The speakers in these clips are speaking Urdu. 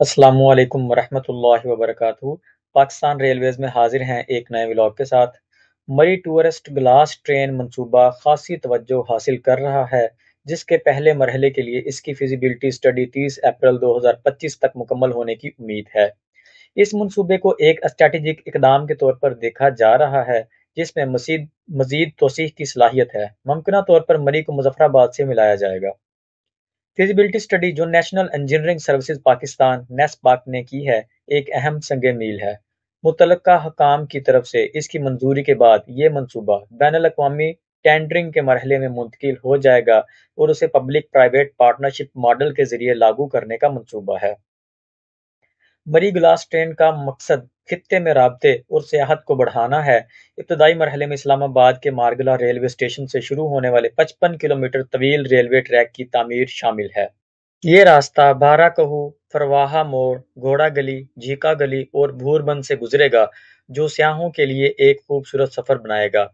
السلام علیکم ورحمۃ اللہ وبرکاتہ۔ پاکستان ریلویز میں حاضر ہیں ایک نئے ولاگ کے ساتھ۔ مری ٹورسٹ گلاس ٹرین منصوبہ خاصی توجہ حاصل کر رہا ہے، جس کے پہلے مرحلے کے لیے اس کی فیزیبلٹی سٹڈی 30 اپریل 2025 تک مکمل ہونے کی امید ہے۔ اس منصوبے کو ایک اسٹریٹجک اقدام کے طور پر دیکھا جا رہا ہے، جس میں مزید توسیع کی صلاحیت ہے۔ ممکنہ طور پر مری کو مظفر آباد سے ملایا جائے گا۔ فیزیبلٹی سٹڈی جو national engineering services Pakistan NESPAK نے کی ہے، ایک اہم سنگ میل ہے۔ متعلقہ حکام کی طرف سے اس کی منظوری کے بعد یہ منصوبہ بین الاقوامی ٹینڈرنگ کے مرحلے میں منتقل ہو جائے گا اور اسے پبلک پرائیویٹ پارٹنرشپ ماڈل کے ذریعے لاگو کرنے کا منصوبہ ہے۔ مری گلاس ٹرین کا مقصد خطے میں رابطے اور سیاحت کو بڑھانا ہے۔ ابتدائی مرحلے میں اسلام آباد کے مارگلہ ریلوے اسٹیشن سے شروع ہونے والے 55 کلومیٹر طویل ریلوے ٹریک کی تعمیر شامل ہے۔ یہ راستہ بارہ کہو، فرواہا موڑ، گھوڑا گلی، جھیکا گلی اور بھور بند سے گزرے گا، جو سیاحوں کے لیے ایک خوبصورت سفر بنائے گا۔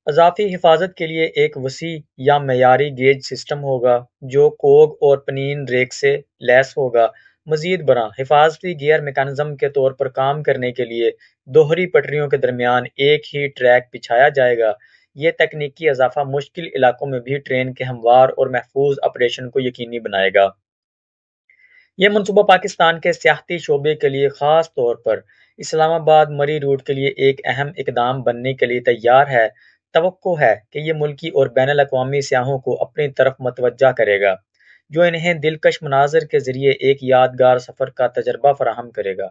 اضافی حفاظت کے لیے ایک وسیع یا معیاری گیج سسٹم ہوگا، جو کوگ اور پنین ریک سے لیس ہوگا۔ مزید برآں، حفاظتی گیئر میکانزم کے طور پر کام کرنے کے لیے دوہری پٹریوں کے درمیان ایک ہی ٹریک بچھایا جائے گا۔ یہ تکنیکی اضافہ مشکل علاقوں میں بھی ٹرین کے ہموار اور محفوظ آپریشن کو یقینی بنائے گا۔ یہ منصوبہ پاکستان کے سیاحتی شعبے کے لیے خاص طور پر اسلام آباد مری روٹ کے لیے ایک اہم اقدام بننے کے لیے تیار ہے۔ توقع ہے کہ یہ ملکی اور بین الاقوامی سیاحوں کو اپنی طرف متوجہ کرے گا، جو انہیں دلکش مناظر کے ذریعے ایک یادگار سفر کا تجربہ فراہم کرے گا۔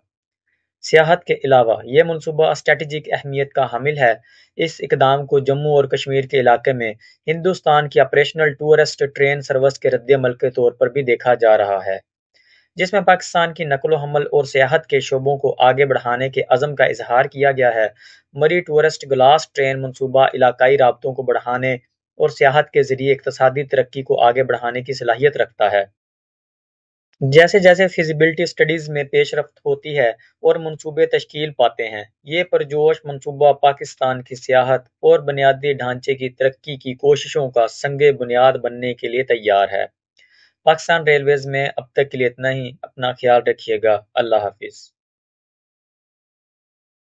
سیاحت کے علاوہ یہ منصوبہ اسٹریٹجک اہمیت کا حامل ہے۔ اس اقدام کو جموں اور کشمیر کے علاقے میں ہندوستان کی آپریشنل ٹورسٹ ٹرین سروس کے رد عمل کے طور پر بھی دیکھا جا رہا ہے، جس میں پاکستان کی نقل و حمل اور سیاحت کے شعبوں کو آگے بڑھانے کے عزم کا اظہار کیا گیا ہے۔ مری ٹورسٹ گلاس ٹرین منصوبہ علاقائی رابطوں کو بڑھانے اور سیاحت کے ذریعے اقتصادی ترقی کو آگے بڑھانے کی صلاحیت رکھتا ہے۔ جیسے جیسے فیزیبلٹی سٹڈیز میں پیش رفت ہوتی ہے اور منصوبے تشکیل پاتے ہیں، یہ پرجوش منصوبہ پاکستان کی سیاحت اور بنیادی ڈھانچے کی ترقی کی کوششوں کا سنگ بنیاد بننے کے لیے تیار ہے۔ پاکستان ریلویز میں اب تک کے لیے اتنا ہی۔ اپنا خیال رکھیے گا۔ اللہ حافظ۔